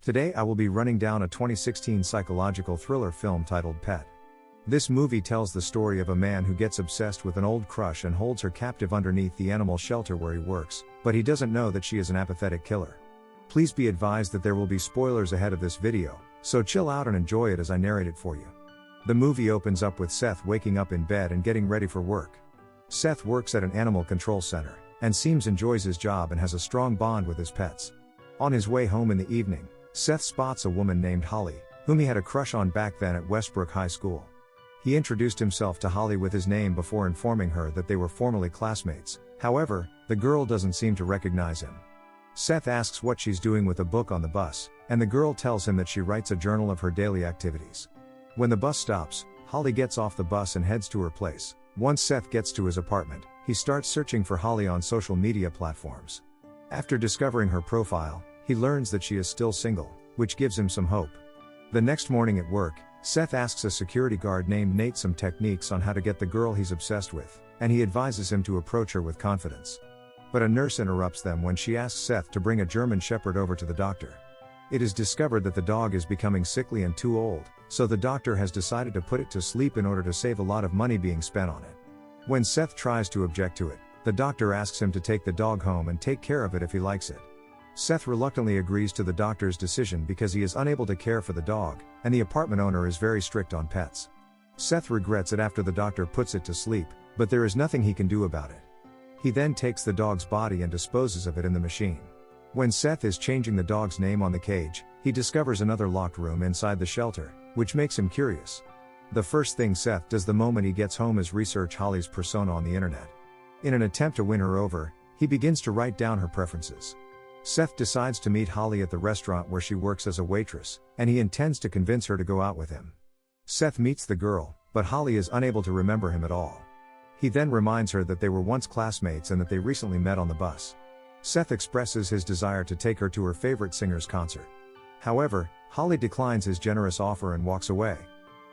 Today I will be running down a 2016 psychological thriller film titled Pet. This movie tells the story of a man who gets obsessed with an old crush and holds her captive underneath the animal shelter where he works, but he doesn't know that she is an apathetic killer. Please be advised that there will be spoilers ahead of this video, so chill out and enjoy it as I narrate it for you. The movie opens up with Seth waking up in bed and getting ready for work. Seth works at an animal control center, and seems enjoys his job and has a strong bond with his pets. On his way home in the evening, Seth spots a woman named Holly, whom he had a crush on back then at Westbrook High School. He introduced himself to Holly with his name before informing her that they were formerly classmates. However, the girl doesn't seem to recognize him. Seth asks what she's doing with a book on the bus, and the girl tells him that she writes a journal of her daily activities. When the bus stops, Holly gets off the bus and heads to her place. Once Seth gets to his apartment, he starts searching for Holly on social media platforms. After discovering her profile, he learns that she is still single, which gives him some hope. The next morning at work, Seth asks a security guard named Nate some techniques on how to get the girl he's obsessed with, and he advises him to approach her with confidence. But a nurse interrupts them when she asks Seth to bring a German Shepherd over to the doctor. It is discovered that the dog is becoming sickly and too old, so the doctor has decided to put it to sleep in order to save a lot of money being spent on it. When Seth tries to object to it, the doctor asks him to take the dog home and take care of it if he likes it. Seth reluctantly agrees to the doctor's decision because he is unable to care for the dog, and the apartment owner is very strict on pets. Seth regrets it after the doctor puts it to sleep, but there is nothing he can do about it. He then takes the dog's body and disposes of it in the machine. When Seth is changing the dog's name on the cage, he discovers another locked room inside the shelter, which makes him curious. The first thing Seth does the moment he gets home is research Holly's persona on the internet. In an attempt to win her over, he begins to write down her preferences. Seth decides to meet Holly at the restaurant where she works as a waitress, and he intends to convince her to go out with him. Seth meets the girl, but Holly is unable to remember him at all. He then reminds her that they were once classmates and that they recently met on the bus. Seth expresses his desire to take her to her favorite singer's concert. However, Holly declines his generous offer and walks away.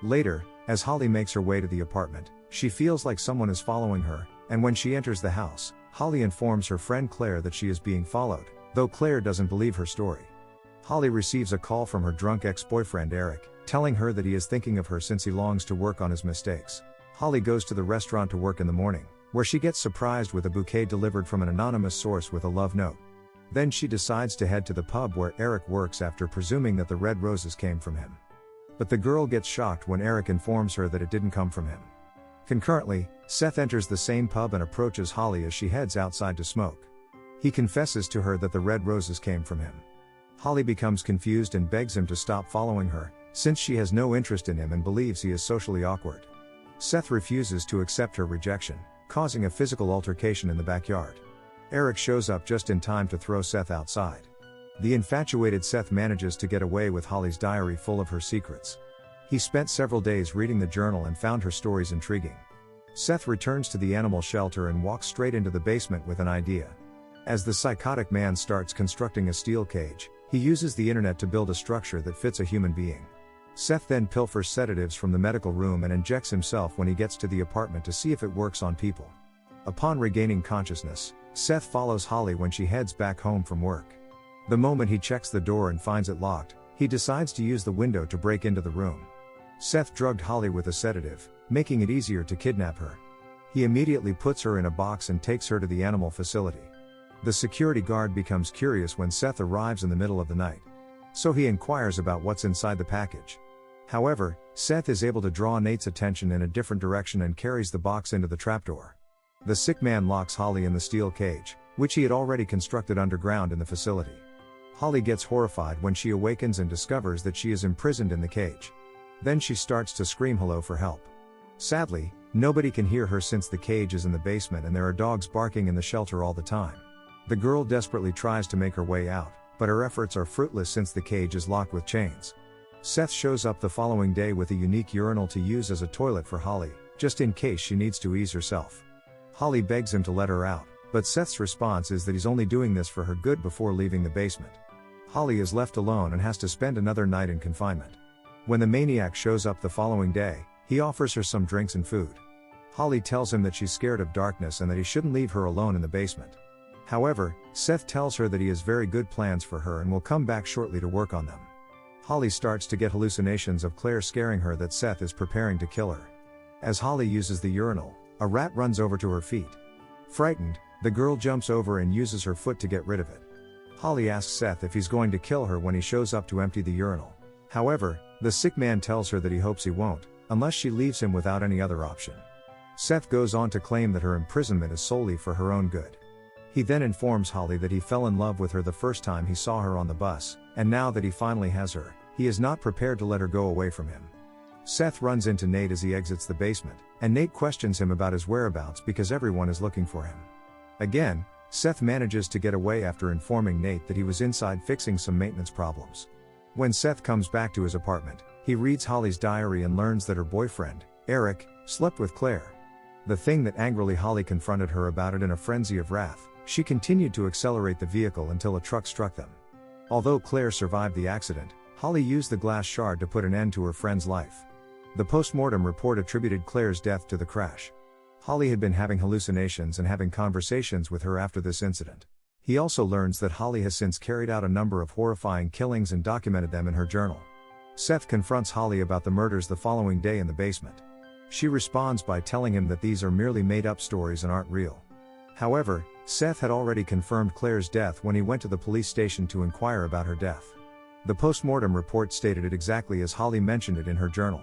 Later, as Holly makes her way to the apartment, she feels like someone is following her, and when she enters the house, Holly informs her friend Claire that she is being followed, though Claire doesn't believe her story. Holly receives a call from her drunk ex-boyfriend Eric, telling her that he is thinking of her since he longs to work on his mistakes. Holly goes to the restaurant to work in the morning, where she gets surprised with a bouquet delivered from an anonymous source with a love note. Then she decides to head to the pub where Eric works after presuming that the red roses came from him. But the girl gets shocked when Eric informs her that it didn't come from him. Concurrently, Seth enters the same pub and approaches Holly as she heads outside to smoke. He confesses to her that the red roses came from him. Holly becomes confused and begs him to stop following her, since she has no interest in him and believes he is socially awkward. Seth refuses to accept her rejection, causing a physical altercation in the backyard. Eric shows up just in time to throw Seth outside. The infatuated Seth manages to get away with Holly's diary full of her secrets. He spent several days reading the journal and found her stories intriguing. Seth returns to the animal shelter and walks straight into the basement with an idea. As the psychotic man starts constructing a steel cage, he uses the internet to build a structure that fits a human being. Seth then pilfers sedatives from the medical room and injects himself when he gets to the apartment to see if it works on people. Upon regaining consciousness, Seth follows Holly when she heads back home from work. The moment he checks the door and finds it locked, he decides to use the window to break into the room. Seth drugged Holly with a sedative, making it easier to kidnap her. He immediately puts her in a box and takes her to the animal facility. The security guard becomes curious when Seth arrives in the middle of the night. So he inquires about what's inside the package. However, Seth is able to draw Nate's attention in a different direction and carries the box into the trapdoor. The sick man locks Holly in the steel cage, which he had already constructed underground in the facility. Holly gets horrified when she awakens and discovers that she is imprisoned in the cage. Then she starts to scream hello for help. Sadly, nobody can hear her since the cage is in the basement and there are dogs barking in the shelter all the time. The girl desperately tries to make her way out, but her efforts are fruitless since the cage is locked with chains. Seth shows up the following day with a unique urinal to use as a toilet for Holly, just in case she needs to ease herself. Holly begs him to let her out, but Seth's response is that he's only doing this for her good before leaving the basement. Holly is left alone and has to spend another night in confinement. When the maniac shows up the following day, he offers her some drinks and food. Holly tells him that she's scared of darkness and that he shouldn't leave her alone in the basement. However, Seth tells her that he has very good plans for her and will come back shortly to work on them. Holly starts to get hallucinations of Claire scaring her that Seth is preparing to kill her. As Holly uses the urinal, a rat runs over to her feet. Frightened, the girl jumps over and uses her foot to get rid of it. Holly asks Seth if he's going to kill her when he shows up to empty the urinal. However, the sick man tells her that he hopes he won't, unless she leaves him without any other option. Seth goes on to claim that her imprisonment is solely for her own good. He then informs Holly that he fell in love with her the first time he saw her on the bus, and now that he finally has her, he is not prepared to let her go away from him. Seth runs into Nate as he exits the basement, and Nate questions him about his whereabouts because everyone is looking for him. Again, Seth manages to get away after informing Nate that he was inside fixing some maintenance problems. When Seth comes back to his apartment, he reads Holly's diary and learns that her boyfriend, Eric, slept with Claire. The thing that angrily Holly confronted her about it in a frenzy of wrath, she continued to accelerate the vehicle until a truck struck them. Although Claire survived the accident, Holly used the glass shard to put an end to her friend's life. The post-mortem report attributed Claire's death to the crash. Holly had been having hallucinations and having conversations with her after this incident. He also learns that Holly has since carried out a number of horrifying killings and documented them in her journal. Seth confronts Holly about the murders the following day in the basement. She responds by telling him that these are merely made-up stories and aren't real. However, Seth had already confirmed Claire's death when he went to the police station to inquire about her death. The post-mortem report stated it exactly as Holly mentioned it in her journal.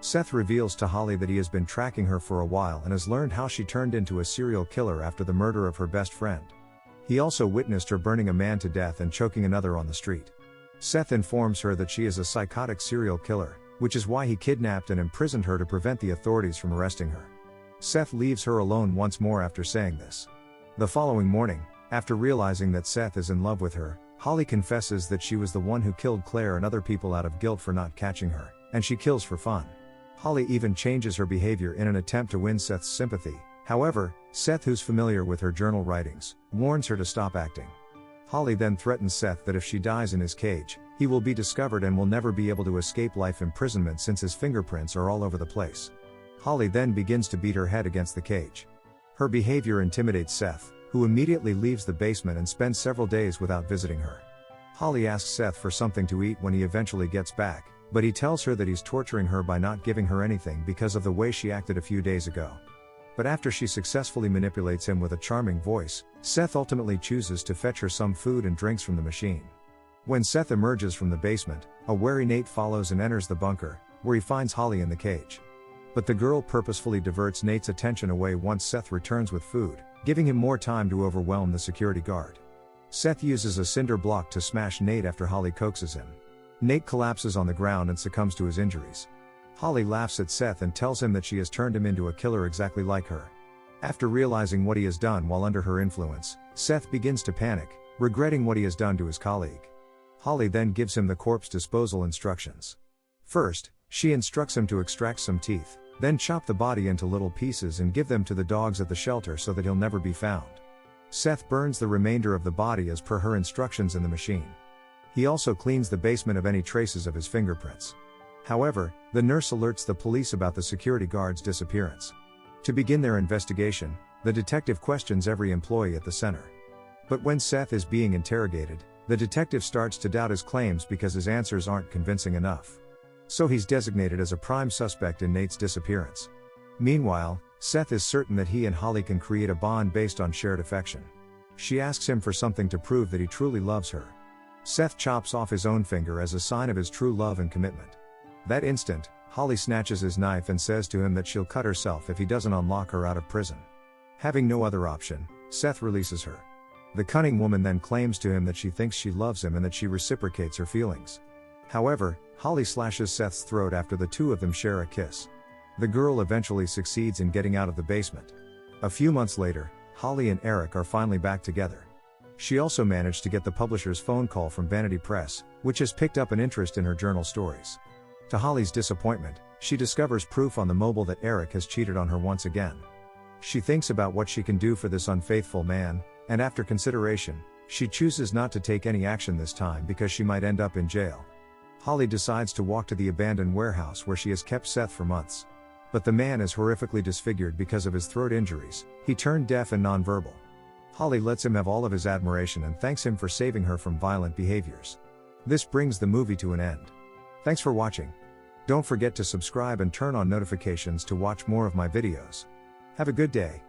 Seth reveals to Holly that he has been tracking her for a while and has learned how she turned into a serial killer after the murder of her best friend. He also witnessed her burning a man to death and choking another on the street. Seth informs her that she is a psychotic serial killer, which is why he kidnapped and imprisoned her to prevent the authorities from arresting her. Seth leaves her alone once more after saying this. The following morning, after realizing that Seth is in love with her, Holly confesses that she was the one who killed Claire and other people out of guilt for not catching her, and she kills for fun. Holly even changes her behavior in an attempt to win Seth's sympathy. However, Seth, who's familiar with her journal writings, warns her to stop acting. Holly then threatens Seth that if she dies in his cage, he will be discovered and will never be able to escape life imprisonment since his fingerprints are all over the place. Holly then begins to beat her head against the cage. Her behavior intimidates Seth, who immediately leaves the basement and spends several days without visiting her. Holly asks Seth for something to eat when he eventually gets back, but he tells her that he's torturing her by not giving her anything because of the way she acted a few days ago. But after she successfully manipulates him with a charming voice, Seth ultimately chooses to fetch her some food and drinks from the machine. When Seth emerges from the basement, a wary Nate follows and enters the bunker, where he finds Holly in the cage. But the girl purposefully diverts Nate's attention away once Seth returns with food, giving him more time to overwhelm the security guard. Seth uses a cinder block to smash Nate after Holly coaxes him. Nate collapses on the ground and succumbs to his injuries. Holly laughs at Seth and tells him that she has turned him into a killer exactly like her. After realizing what he has done while under her influence, Seth begins to panic, regretting what he has done to his colleague. Holly then gives him the corpse disposal instructions. First, she instructs him to extract some teeth, then chop the body into little pieces and give them to the dogs at the shelter so that he'll never be found. Seth burns the remainder of the body as per her instructions in the machine. He also cleans the basement of any traces of his fingerprints. However, the nurse alerts the police about the security guard's disappearance. To begin their investigation, the detective questions every employee at the center. But when Seth is being interrogated, the detective starts to doubt his claims because his answers aren't convincing enough. So he's designated as a prime suspect in Nate's disappearance. Meanwhile, Seth is certain that he and Holly can create a bond based on shared affection. She asks him for something to prove that he truly loves her. Seth chops off his own finger as a sign of his true love and commitment. That instant, Holly snatches his knife and says to him that she'll cut herself if he doesn't unlock her out of prison. Having no other option, Seth releases her. The cunning woman then claims to him that she thinks she loves him and that she reciprocates her feelings. However, Holly slashes Seth's throat after the two of them share a kiss. The girl eventually succeeds in getting out of the basement. A few months later, Holly and Eric are finally back together. She also managed to get the publisher's phone call from Vanity Press, which has picked up an interest in her journal stories. To Holly's disappointment, she discovers proof on the mobile that Eric has cheated on her once again. She thinks about what she can do for this unfaithful man, and after consideration, she chooses not to take any action this time because she might end up in jail. Holly decides to walk to the abandoned warehouse where she has kept Seth for months. But the man is horrifically disfigured because of his throat injuries. He turned deaf and nonverbal. Holly lets him have all of his admiration and thanks him for saving her from violent behaviors. This brings the movie to an end. Thanks for watching. Don't forget to subscribe and turn on notifications to watch more of my videos. Have a good day.